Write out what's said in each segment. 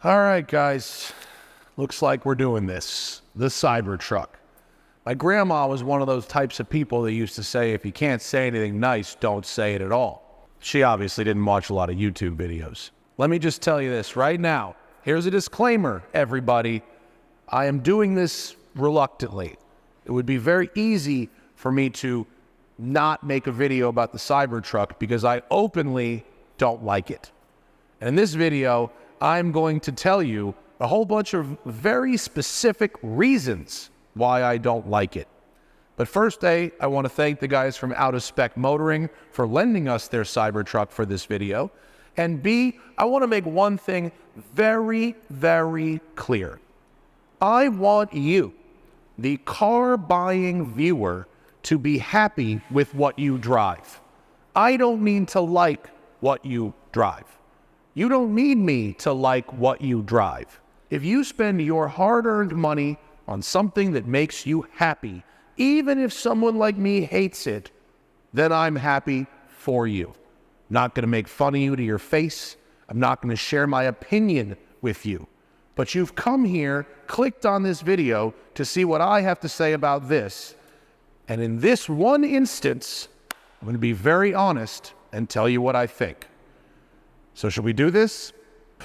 All right, guys. Looks like we're doing this. The Cybertruck. My grandma was one of those types of people that used to say, if you can't say anything nice, don't say it at all. She obviously didn't watch a lot of YouTube videos. Let me just tell you this right now. Here's a disclaimer, everybody. I am doing this reluctantly. It would be very easy for me to not make a video about the Cybertruck because I openly don't like it. And in this video, I'm going to tell you a whole bunch of very specific reasons why I don't like it. But first, I want to thank the guys from Spec Motoring for lending us their Cybertruck for this video. And B, I want to make one thing very, very clear. I want you, the car-buying viewer, to be happy with what you drive. I don't mean to like what you drive. You don't need me to like what you drive. If you spend your hard-earned money on something that makes you happy, even if someone like me hates it, then I'm happy for you. I'm not going to make fun of you to your face. I'm not going to share my opinion with you. But you've come here, clicked on this video to see what I have to say about this. And in this one instance, I'm going to be very honest and tell you what I think. So should we do this?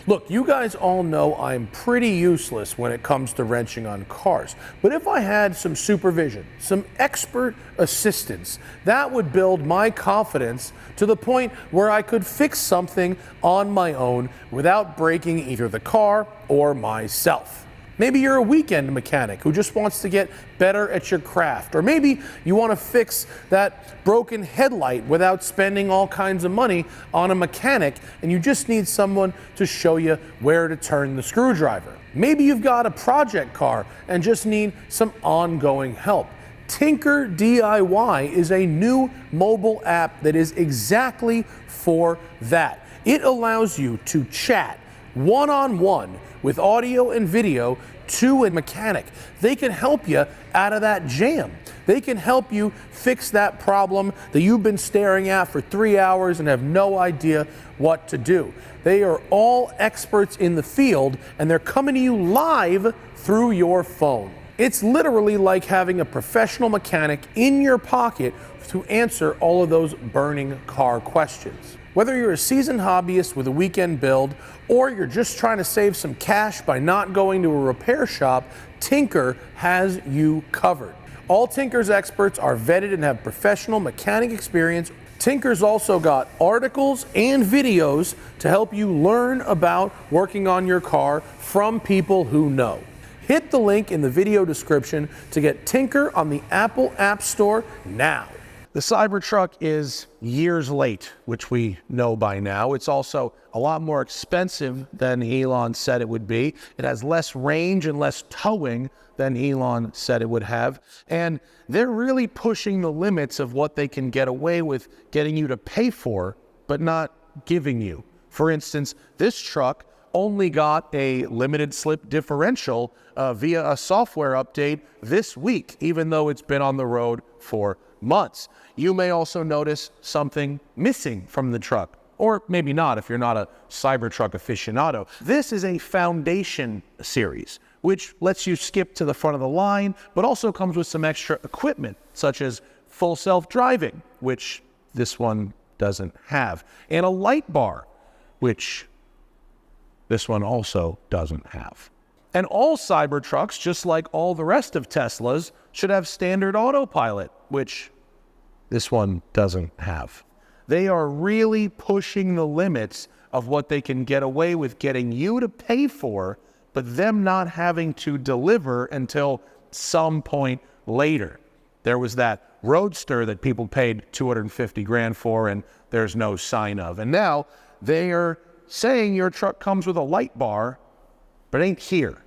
Look, you guys all know I'm pretty useless when it comes to wrenching on cars. But if I had some supervision, some expert assistance, that would build my confidence to the point where I could fix something on my own without breaking either the car or myself. Maybe you're a weekend mechanic who just wants to get better at your craft. Or maybe you want to fix that broken headlight without spending all kinds of money on a mechanic, and you just need someone to show you where to turn the screwdriver. Maybe you've got a project car and just need some ongoing help. Tinker DIY is a new mobile app that is exactly for that. It allows you to chat one-on-one with audio and video to a mechanic. They can help you out of that jam. They can help you fix that problem that you've been staring at for 3 hours and have no idea what to do. They are all experts in the field, and they're coming to you live through your phone. It's literally like having a professional mechanic in your pocket to answer all of those burning car questions. Whether you're a seasoned hobbyist with a weekend build, or you're just trying to save some cash by not going to a repair shop, Tinker has you covered. All Tinker's experts are vetted and have professional mechanic experience. Tinker's also got articles and videos to help you learn about working on your car from people who know. Hit the link in the video description to get Tinker on the Apple App Store now. The Cybertruck is years late, which we know by now. It's also a lot more expensive than Elon said it would be. It has less range and less towing than Elon said it would have. And they're really pushing the limits of what they can get away with getting you to pay for, but not giving you. For instance, this truck only got a limited slip differential via a software update this week, even though it's been on the road for months. You may also notice something missing from the truck, or maybe not if you're not a Cybertruck aficionado. This is a foundation series, which lets you skip to the front of the line, but also comes with some extra equipment, such as full self-driving, which this one doesn't have, and a light bar, which this one also doesn't have. And all Cybertrucks, just like all the rest of Teslas, should have standard autopilot, which this one doesn't have. They are really pushing the limits of what they can get away with getting you to pay for, but them not having to deliver until some point later. There was that Roadster that people paid 250 grand for, and there's no sign of. And now they are saying your truck comes with a light bar, but ain't here.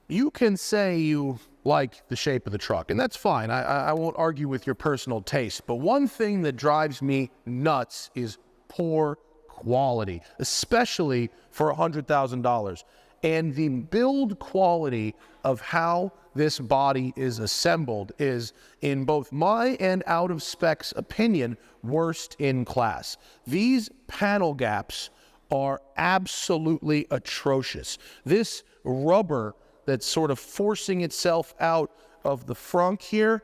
You can say you like the shape of the truck, and that's fine. I won't argue with your personal taste, but one thing that drives me nuts is poor quality, especially for $100,000. And the build quality of how this body is assembled is, in both my and Out of Spec's opinion, worst in class. These panel gaps are absolutely atrocious. This rubber that's sort of forcing itself out of the frunk here,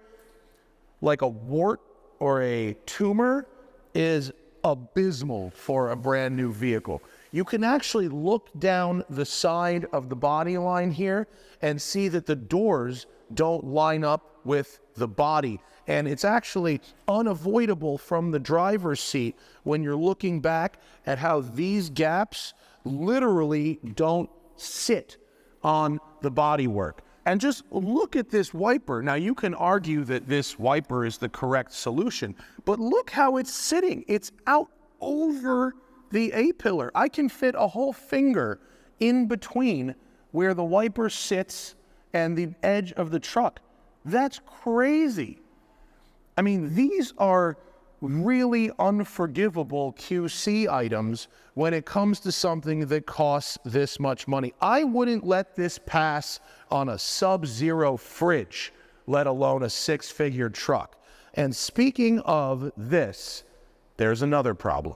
like a wart or a tumor, is abysmal for a brand new vehicle. You can actually look down the side of the body line here and see that the doors don't line up with the body. And it's actually unavoidable from the driver's seat when you're looking back at how these gaps literally don't sit on the bodywork. And just look at this wiper. Now, you can argue that this wiper is the correct solution, but look how it's sitting. It's out over the A-pillar. I can fit a whole finger in between where the wiper sits and the edge of the truck. That's crazy. I mean, these are really unforgivable QC items when it comes to something that costs this much money. I wouldn't let this pass on a sub-zero fridge, let alone a six-figure truck. And speaking of this, there's another problem.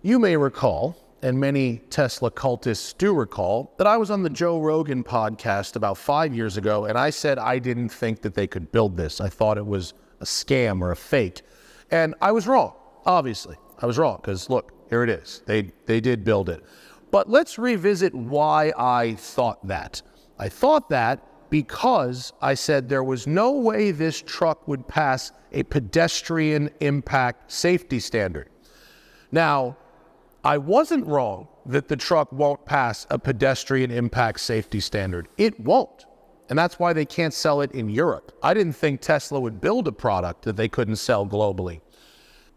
You may recall, and many Tesla cultists do recall, that I was on the Joe Rogan podcast about 5 years ago, and I said I didn't think that they could build this. I thought it was a scam or a fake. And I was wrong, obviously. I was wrong, because look, here it is. They did build it. But let's revisit why I thought that. I thought that because I said there was no way this truck would pass a pedestrian impact safety standard. Now, I wasn't wrong that the truck won't pass a pedestrian impact safety standard. It won't. And that's why they can't sell it in Europe. I didn't think Tesla would build a product that they couldn't sell globally.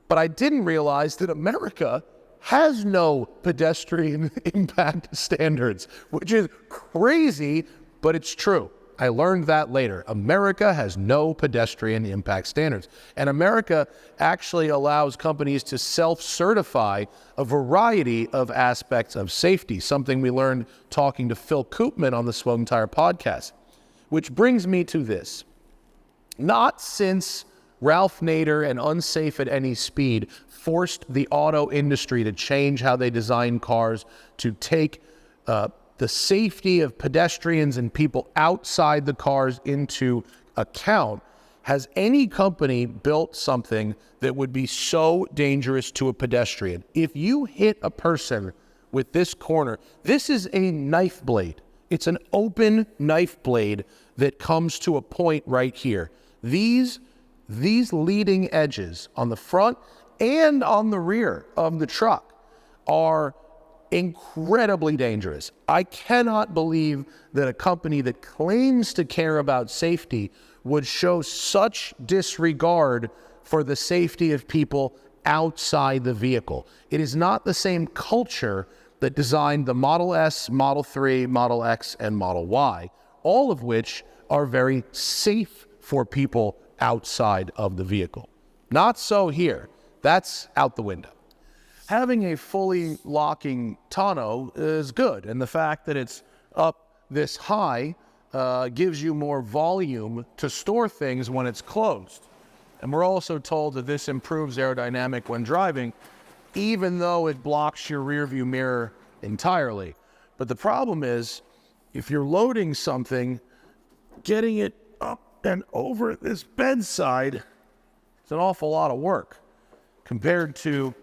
But I didn't realize that America has no pedestrian impact standards, which is crazy, but it's true. I learned that later. America has no pedestrian impact standards. And America actually allows companies to self-certify a variety of aspects of safety, something we learned talking to Phil Koopman on the TheSmokingTire podcast. Which brings me to this. Not since Ralph Nader and Unsafe at Any Speed forced the auto industry to change how they design cars, to take the safety of pedestrians and people outside the cars into account, has any company built something that would be so dangerous to a pedestrian. If you hit a person with this corner, this is a knife blade. It's an open knife blade that comes to a point right here. These leading edges on the front and on the rear of the truck are incredibly dangerous. I cannot believe that a company that claims to care about safety would show such disregard for the safety of people outside the vehicle. It is not the same culture that designed the Model S, Model 3, Model X, and Model Y, all of which are very safe for people outside of the vehicle. Not so here. That's out the window. Having a fully locking tonneau is good, and the fact that it's up this high gives you more volume to store things when it's closed. And we're also told that this improves aerodynamic when driving, even though it blocks your rearview mirror entirely. But the problem is, if you're loading something, getting it up and over this bedside, it's an awful lot of work compared to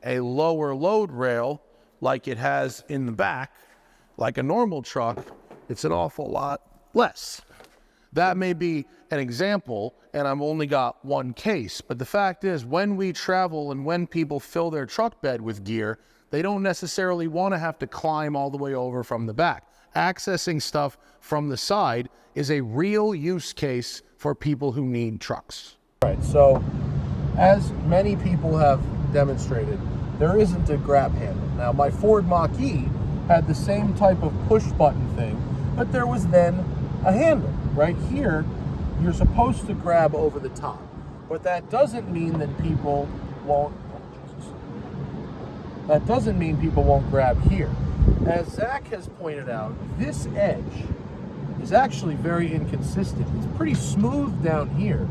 a lower load rail like it has in the back. Like a normal truck, it's an awful lot less. That may be an example, and I've only got one case, but the fact is, when we travel and when people fill their truck bed with gear, they don't necessarily want to have to climb all the way over from the back. Accessing stuff from the side is a real use case for people who need trucks. All right, so as many people have demonstrated, there isn't a grab handle. Now, my Ford Mach-E had the same type of push button thing, but there was then a handle. Right here, you're supposed to grab over the top, but that doesn't mean that people won't grab here. As Zach has pointed out, this edge is actually very inconsistent. It's pretty smooth down here,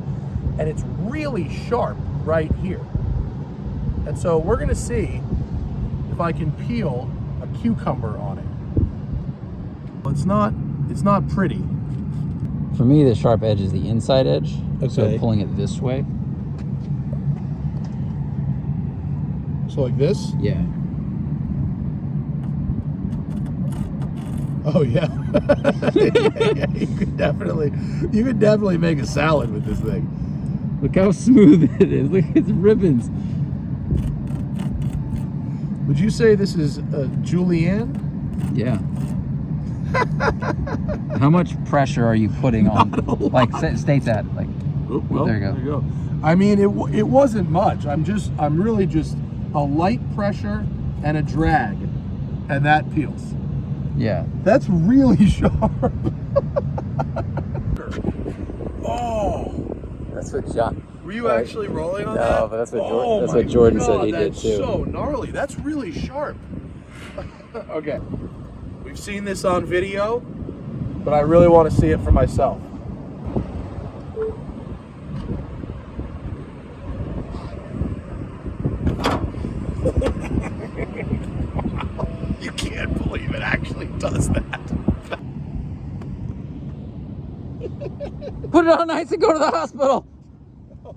and it's really sharp right here. And so we're going to see if I can peel a cucumber on it. It's not pretty. For me, the sharp edge is the inside edge. Okay. So pulling it this way. So like this? Yeah. Oh yeah. Yeah. You could definitely make a salad with this thing. Look how smooth it is. Look at its ribbons. Would you say this is julienne? Yeah. How much pressure are you putting on? Like, state that. Like, well, there you go. There you go. I mean, it wasn't much. I'm really just a light pressure and a drag, and that peels. Yeah. That's really sharp. Oh. That's what John. Were you actually rolling on that? No, but that's what Jordan said he did too. That's so gnarly. That's really sharp. Okay. We've seen this on video, but I really want to see it for myself. You can't believe it actually does that. Put it on ice and go to the hospital. Oh,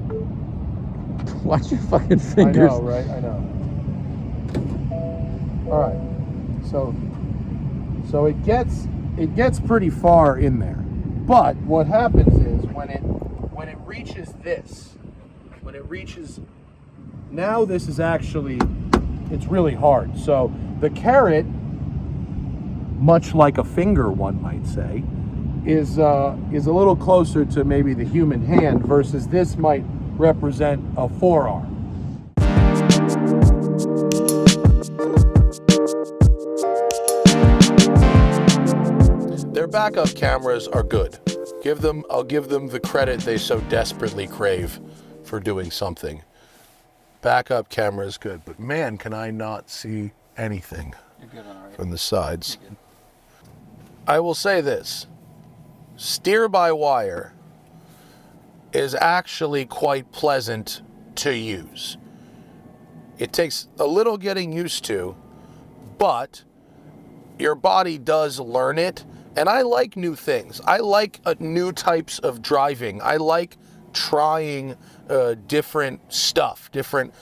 man. Watch your fucking fingers. I know, right? I know. All right. So it gets pretty far in there. But what happens is when it reaches this, now this is actually, it's really hard. So the carrot, much like a finger, one might say, is a little closer to maybe the human hand versus this might represent a forearm. Their backup cameras are good. I'll give them the credit they so desperately crave for doing something. Backup camera is good, but man, can I not see anything from the sides. I will say this. Steer-by-wire is actually quite pleasant to use. It takes a little getting used to, but your body does learn it. And I like new things. I like new types of driving. I like trying different stuff, different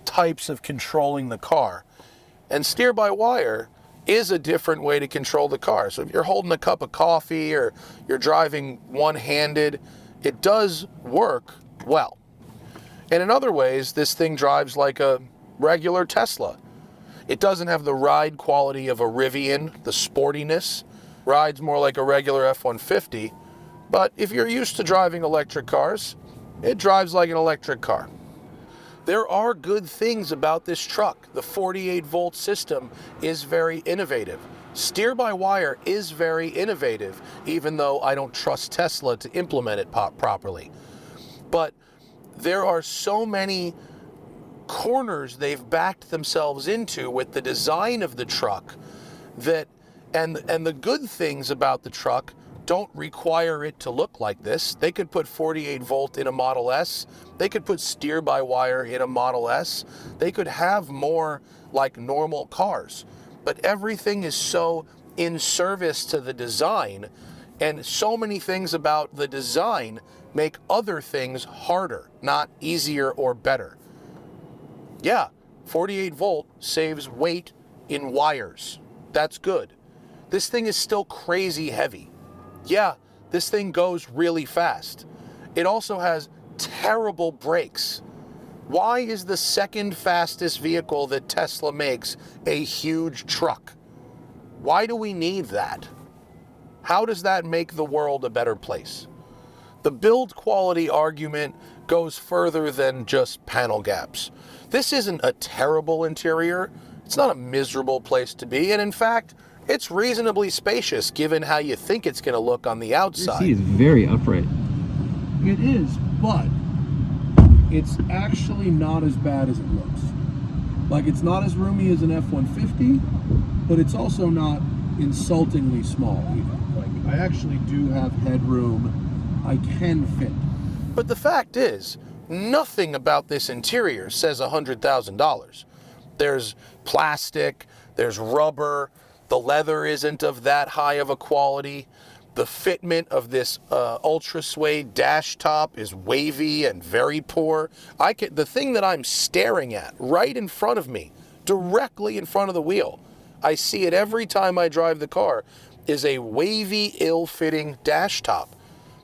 types of controlling the car. And steer-by-wire is a different way to control the car. So if you're holding a cup of coffee or you're driving one-handed, it does work well. And in other ways, this thing drives like a regular Tesla. It doesn't have the ride quality of a Rivian, the sportiness. Rides more like a regular F-150, but if you're used to driving electric cars, it drives like an electric car. There are good things about this truck. The 48-volt system is very innovative. Steer-by-wire is very innovative, even though I don't trust Tesla to implement it properly. But there are so many corners they've backed themselves into with the design of the truck that And the good things about the truck don't require it to look like this. They could put 48 volt in a Model S. They could put steer-by-wire in a Model S. They could have more like normal cars. But everything is so in service to the design, and so many things about the design make other things harder, not easier or better. Yeah, 48 volt saves weight in wires. That's good. This thing is still crazy heavy. Yeah, this thing goes really fast. It also has terrible brakes. Why is the second fastest vehicle that Tesla makes a huge truck? Why do we need that? How does that make the world a better place? The build quality argument goes further than just panel gaps. This isn't a terrible interior. It's not a miserable place to be. And in fact, it's reasonably spacious given how you think it's going to look on the outside. Your seat is very upright. It is, but it's actually not as bad as it looks. Like, it's not as roomy as an F-150, but it's also not insultingly small either. Like, I actually do have headroom. I can fit. But the fact is, nothing about this interior says $100,000. There's plastic, there's rubber, the leather isn't of that high of a quality. The fitment of this ultra suede dash top is wavy and very poor. The thing that I'm staring at right in front of me, directly in front of the wheel, I see it every time I drive the car, is a wavy, ill-fitting dash top.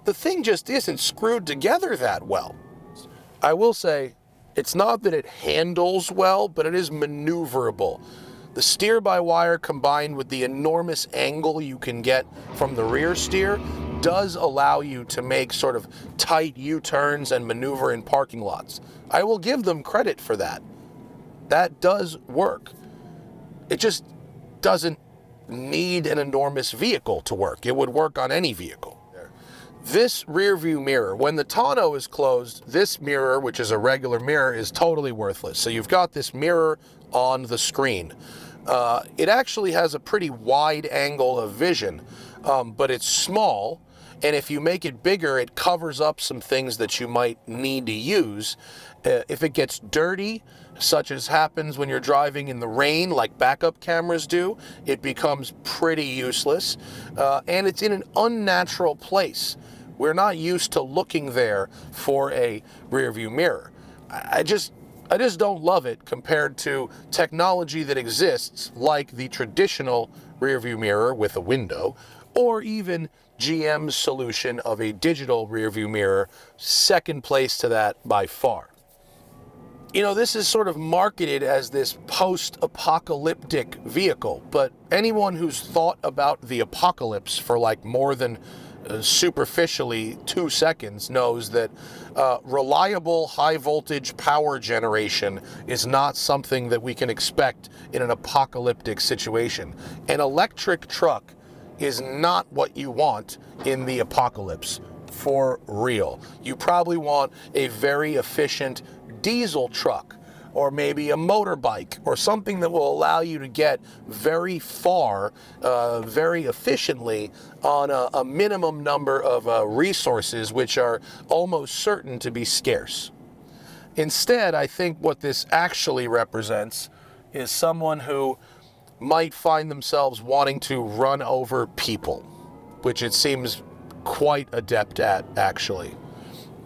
The thing just isn't screwed together that well. I will say, it's not that it handles well, but it is maneuverable. The steer-by-wire combined with the enormous angle you can get from the rear steer does allow you to make sort of tight U-turns and maneuver in parking lots. I will give them credit for that. That does work. It just doesn't need an enormous vehicle to work. It would work on any vehicle. This rear view mirror, when the tonneau is closed, this mirror, which is a regular mirror, is totally worthless. So you've got this mirror on the screen. It actually has a pretty wide angle of vision, but it's small. And if you make it bigger, it covers up some things that you might need to use. If it gets dirty, such as happens when you're driving in the rain, like backup cameras do, it becomes pretty useless. And it's in an unnatural place. We're not used to looking there for a rear view mirror. I just don't love it compared to technology that exists, like the traditional rear view mirror with a window, or even GM's solution of a digital rear view mirror, second place to that by far. You know, this is sort of marketed as this post-apocalyptic vehicle, but anyone who's thought about the apocalypse for like more than superficially 2 seconds knows that reliable high voltage power generation is not something that we can expect in an apocalyptic situation. An electric truck is not what you want in the apocalypse, for real. You probably want a very efficient diesel truck, or maybe a motorbike, or something that will allow you to get very far, very efficiently on a minimum number of resources which are almost certain to be scarce. Instead, I think what this actually represents is someone who might find themselves wanting to run over people, which it seems quite adept at, actually.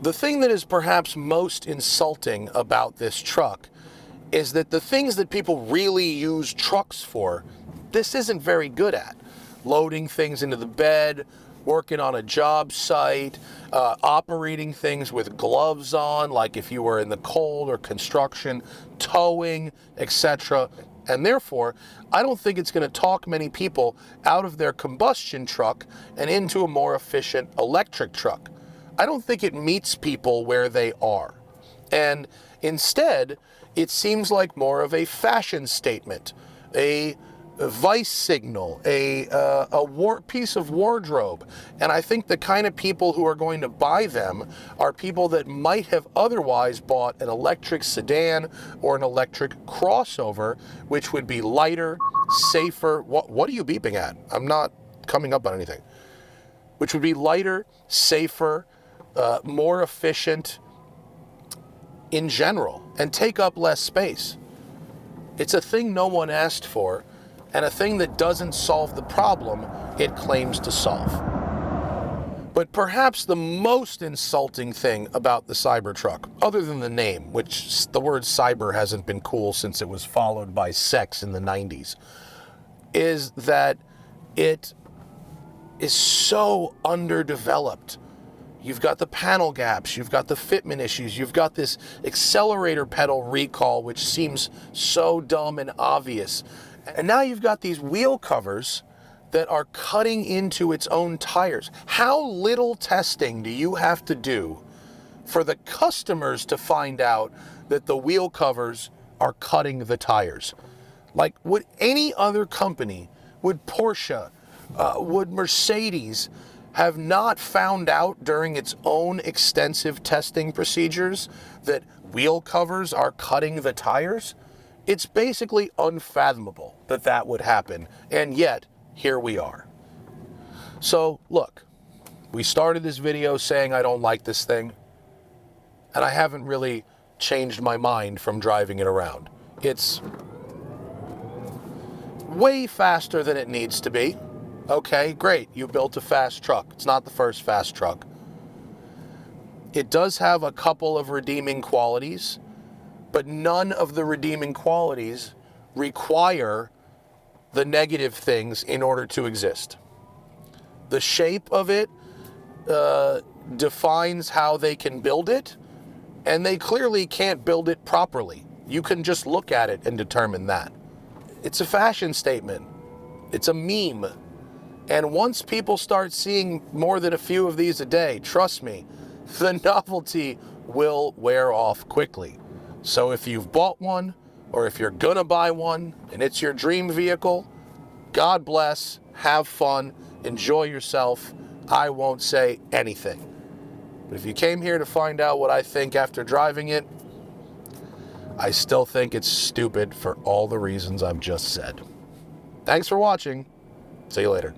The thing that is perhaps most insulting about this truck is that the things that people really use trucks for, this isn't very good at. Loading things into the bed, working on a job site, operating things with gloves on, like if you were in the cold or construction, towing, etc. And therefore, I don't think it's going to talk many people out of their combustion truck and into a more efficient electric truck. I don't think it meets people where they are. And instead, it seems like more of a fashion statement, a vice signal, a piece of wardrobe. And I think the kind of people who are going to buy them are people that might have otherwise bought an electric sedan or an electric crossover, which would be lighter, safer. What are you beeping at? I'm not coming up on anything. Which would be lighter, safer, more efficient in general, and take up less space. It's a thing no one asked for, and a thing that doesn't solve the problem it claims to solve. But perhaps the most insulting thing about the Cybertruck, other than the name, which the word cyber hasn't been cool since it was followed by sex in the 90s, is that it is so underdeveloped. You've got the panel gaps, you've got the fitment issues, you've got this accelerator pedal recall, which seems so dumb and obvious. And now you've got these wheel covers that are cutting into its own tires. How little testing do you have to do for the customers to find out that the wheel covers are cutting the tires? Like, would any other company, would Porsche, would Mercedes have not found out during its own extensive testing procedures that wheel covers are cutting the tires? It's basically unfathomable that that would happen, and yet, here we are. So, look, we started this video saying I don't like this thing, and I haven't really changed my mind from driving it around. It's way faster than it needs to be. Okay, great. You built a fast truck. It's not the first fast truck. It does have a couple of redeeming qualities, but none of the redeeming qualities require the negative things in order to exist. The shape of it defines how they can build it, and they clearly can't build it properly. You can just look at it and determine that. It's a fashion statement. It's a meme. And once people start seeing more than a few of these a day, trust me, the novelty will wear off quickly. So if you've bought one, or if you're gonna buy one, and it's your dream vehicle, God bless, have fun, enjoy yourself. I won't say anything. But if you came here to find out what I think after driving it, I still think it's stupid for all the reasons I've just said. Thanks for watching. See you later.